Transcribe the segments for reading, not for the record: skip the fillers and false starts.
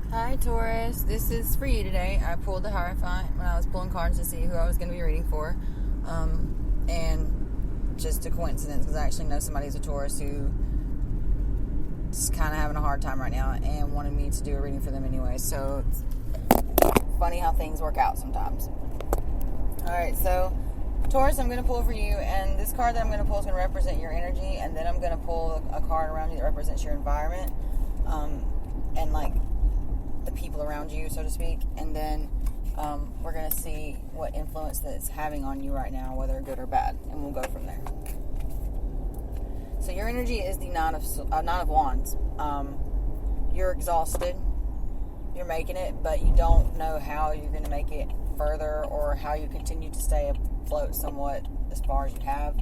Hi Taurus, this is for you today. I pulled the Hierophant when I was pulling cards to see who I was going to be reading for. And just a coincidence because I actually know somebody who's a Taurus who is kind of having a hard time right now and wanted me to do a reading for them anyway. So it's funny how things work out sometimes. Alright, so Taurus, I'm going to pull for you, and this card that I'm going to pull is going to represent your energy, and then I'm going to pull a card around you that represents your environment, and like the people around you, so to speak, and then we're going to see what influence that it's having on you right now, whether good or bad, and we'll go from there. So your energy is the Nine of Wands. You're exhausted, you're making it, but you don't know how you're going to make it further or how you continue to stay afloat somewhat as far as you have.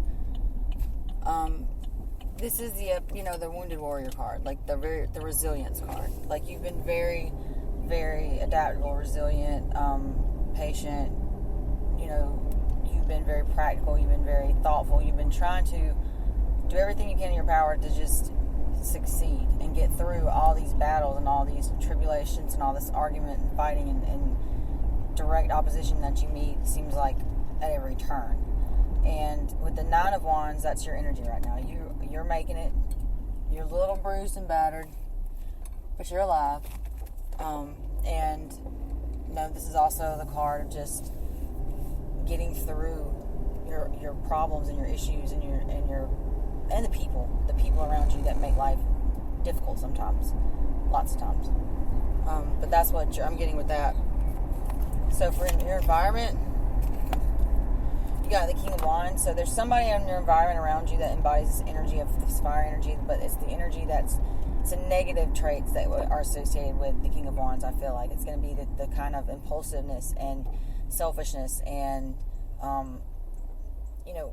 This is the Wounded Warrior card, like the resilience card. Like you've been very, very adaptable, resilient, patient. You've been very practical. You've been very thoughtful. You've been trying to do everything you can in your power to just succeed and get through all these battles and all these tribulations and all this argument and fighting and direct opposition that you meet, seems like at every turn. And with the Nine of Wands, that's your energy right now. You're making it. You're a little bruised and battered, but you're alive. And this is also the card of just getting through your problems and your issues and the people around you that make life difficult sometimes, lots of times. But that's what I'm getting with that. So for your environment, you got the King of Wands. So there's somebody in your environment around you that embodies this energy of this fire energy, but it's the energy it's a negative traits that are associated with the King of Wands. I feel like it's going to be the kind of impulsiveness and selfishness and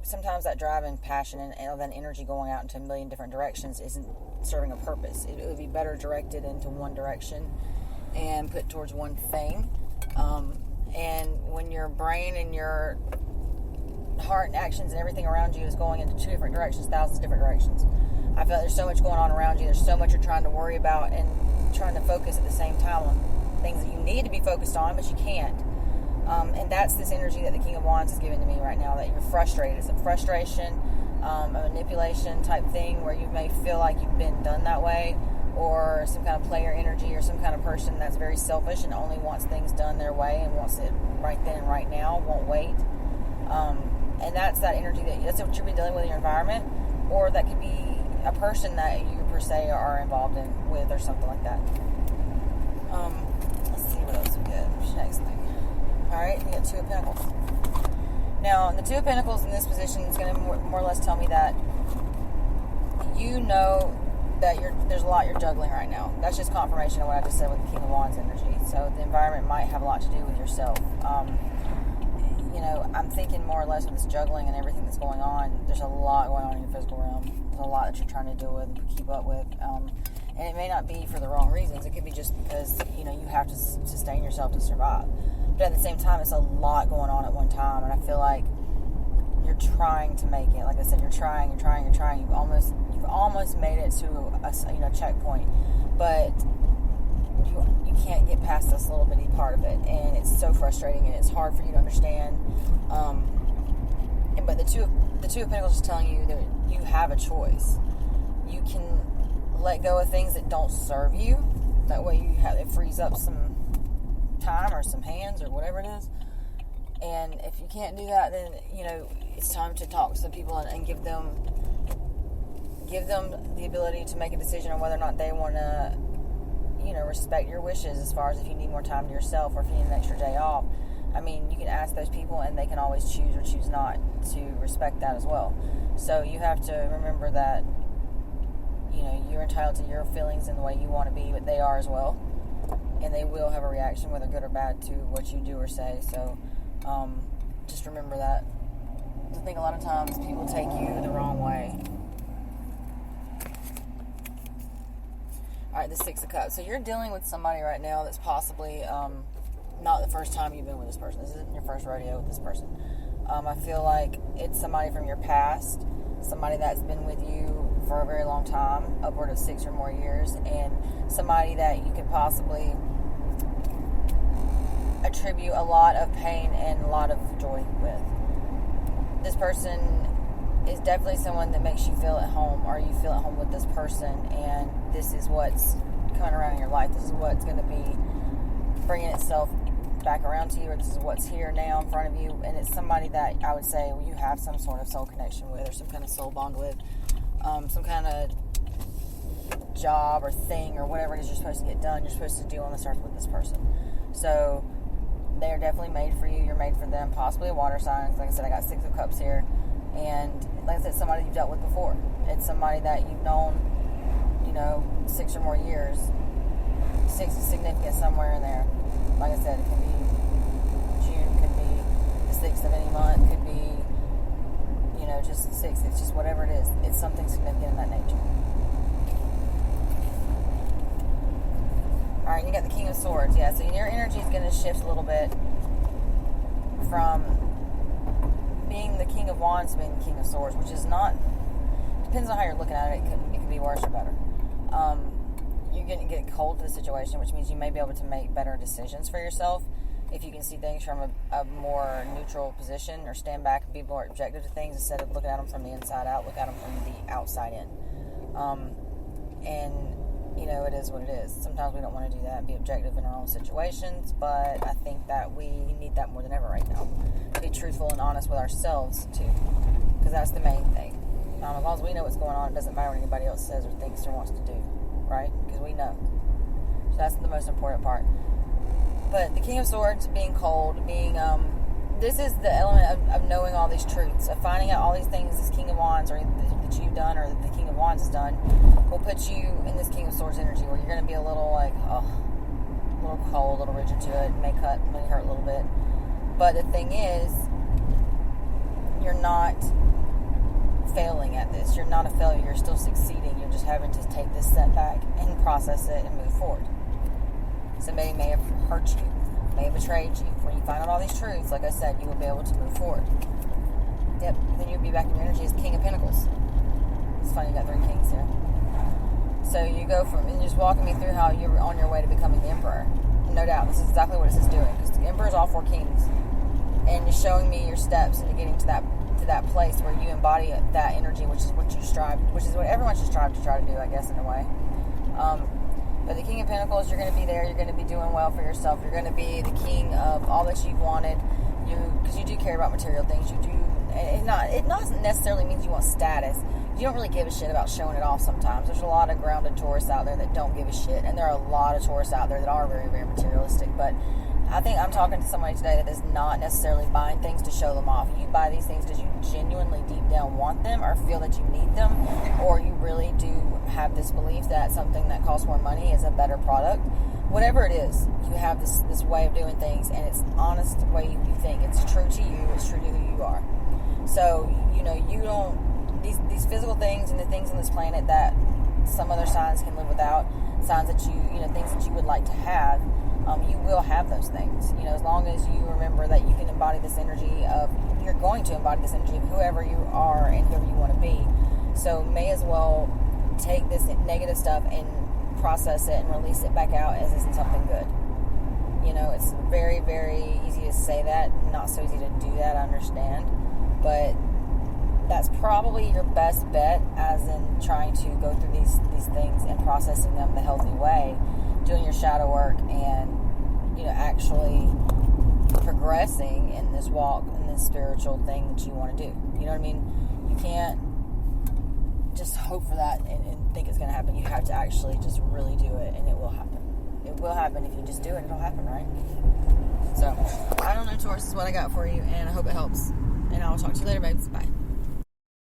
sometimes that drive and passion and then energy going out into a million different directions isn't serving a purpose. It would be better directed into one direction and put towards one thing. And when your brain and your heart and actions and everything around you is going into two different directions, thousands of different directions, I feel like there's so much going on around you. There's so much you're trying to worry about and trying to focus at the same time on things that you need to be focused on, but you can't. And that's this energy that the King of Wands is giving to me right now, that you're frustrated. It's a frustration, a manipulation type thing where you may feel like you've been done that way, or some kind of player energy or some kind of person that's very selfish and only wants things done their way and wants it right then and right now, won't wait. And that's that energy that's what you've been dealing with in your environment, or that could be a person that you per se are involved with or something like that. Let's see what else we get. Next thing. Alright, we got Two of Pentacles. Now, the Two of Pentacles in this position is going to more or less tell me that you know that there's a lot you're juggling right now. That's just confirmation of what I just said with the King of Wands energy. So the environment might have a lot to do with yourself. I'm thinking more or less with this juggling and everything that's going on, there's a lot going on in your physical realm. There's a lot that you're trying to deal with and keep up with. And it may not be for the wrong reasons. It could be just because, you have to sustain yourself to survive. But at the same time, it's a lot going on at one time. And I feel like you're trying to make it. Like I said, you're trying. You've almost made it to a checkpoint. But you can't get past this little bitty part of it, and it's so frustrating and it's hard for you to understand. But the Two of Pentacles is telling you that you have a choice. You can let go of things that don't serve you. That way it frees up some time or some hands or whatever it is. And if you can't do that, then it's time to talk to some people and give them the ability to make a decision on whether or not they want to respect your wishes, as far as if you need more time to yourself or if you need an extra day off. I mean, you can ask those people and they can always choose or choose not to respect that as well. So you have to remember that, you're entitled to your feelings and the way you want to be, but they are as well. And they will have a reaction, whether good or bad, to what you do or say. So just remember that. I think a lot of times people take you the wrong way. Alright, the Six of Cups. So you're dealing with somebody right now that's possibly not the first time you've been with this person. This isn't your first rodeo with this person. I feel like it's somebody from your past, somebody that's been with you for a very long time, upward of 6 or more years, and somebody that you could possibly attribute a lot of pain and a lot of joy with. This person is definitely someone that makes you feel at home, or you feel at home with this person, and this is what's coming around in your life. This is what's going to be bringing itself back around to you, or this is what's here now in front of you, and it's somebody that I would say you have some sort of soul connection with, or some kind of soul bond with, some kind of job or thing or whatever it is you're supposed to get done, you're supposed to do on this earth with this person. So they're definitely made for you, you're made for them, possibly a water sign. Like I said, I got 6 of Cups here, and like I said, somebody you've dealt with before. It's somebody that you've known, 6 or more years. 6 is significant somewhere in there. Like I said, it could be June, could be the 6th of any month, could be, just 6. It's just whatever it is. It's something significant in that nature. Alright, you got the King of Swords. Yeah, so your energy is going to shift a little bit from being the King of Wands to being the King of Swords, which is not, depends on how you're looking at it. It could be worse or better. You're going to get cold to the situation, which means you may be able to make better decisions for yourself if you can see things from a more neutral position, or stand back and be more objective to things instead of looking at them from the inside out. Look at them from the outside in. It is what it is. Sometimes we don't want to do that and be objective in our own situations, but I think that we need that more than ever right now. To be truthful and honest with ourselves, too, because that's the main thing. As long as we know what's going on, it doesn't matter what anybody else says or thinks or wants to do, right? Because we know. So that's the most important part. But the King of Swords, being cold, this is the element of knowing all these truths, of finding out all these things this King of Wands, or that you've done, or that the King of Wands has done, will put you in this King of Swords energy, where you're going to be a little a little cold, a little rigid to it. It may hurt a little bit. But the thing is, you're not failing at this. You're not a failure. You're still succeeding. You're just having to take this setback and process it and move forward. Somebody may have hurt you, may have betrayed you. When you find out all these truths, like I said, you will be able to move forward. Yep, then you'll be back in your energy as King of Pentacles. It's funny, you got 3 kings here. So you go from, and you're just walking me through how you're on your way to becoming the Emperor. No doubt, this is exactly what this is doing, because the Emperor is all 4 kings. And you're showing me your steps into getting to that place where you embody that energy, which is what everyone should strive to try to do, I guess, in a way. But the King of Pentacles, you're going to be there. You're going to be doing well for yourself. You're going to be the king of all that you've wanted. Because you do care about material things. You do. It not necessarily means you want status. You don't really give a shit about showing it off sometimes. There's a lot of grounded Taurus out there that don't give a shit. And there are a lot of Taurus out there that are very, very materialistic. But I think I'm talking to somebody today that is not necessarily buying things to show them off. You buy these things because you genuinely deep down want them, or feel that you need them, or you really do have this belief that something that costs more money is a better product. Whatever it is, you have this way of doing things, and it's honest the way you think. It's true to you. It's true to who you are. So, you don't, these physical things and the things on this planet that some other signs can live without, signs that things that you would like to have, you will have those things. As long as you remember that you can embody this energy you're going to embody this energy of whoever you are and whoever you want to be. So may as well take this negative stuff and process it and release it back out as it's something good. It's very, very easy to say that, not so easy to do that, I understand. But that's probably your best bet, as in trying to go through these things and processing them the healthy way, doing your shadow work, and actually progressing in this walk, in this spiritual thing that you want to do. You know what I mean? You can't just hope for that and think it's going to happen. You have to actually just really do it, and it will happen. It will happen. If you just do it, it'll happen, right? So, I don't know, Taurus, is what I got for you, and I hope it helps. And I will talk to you later, babes. Bye.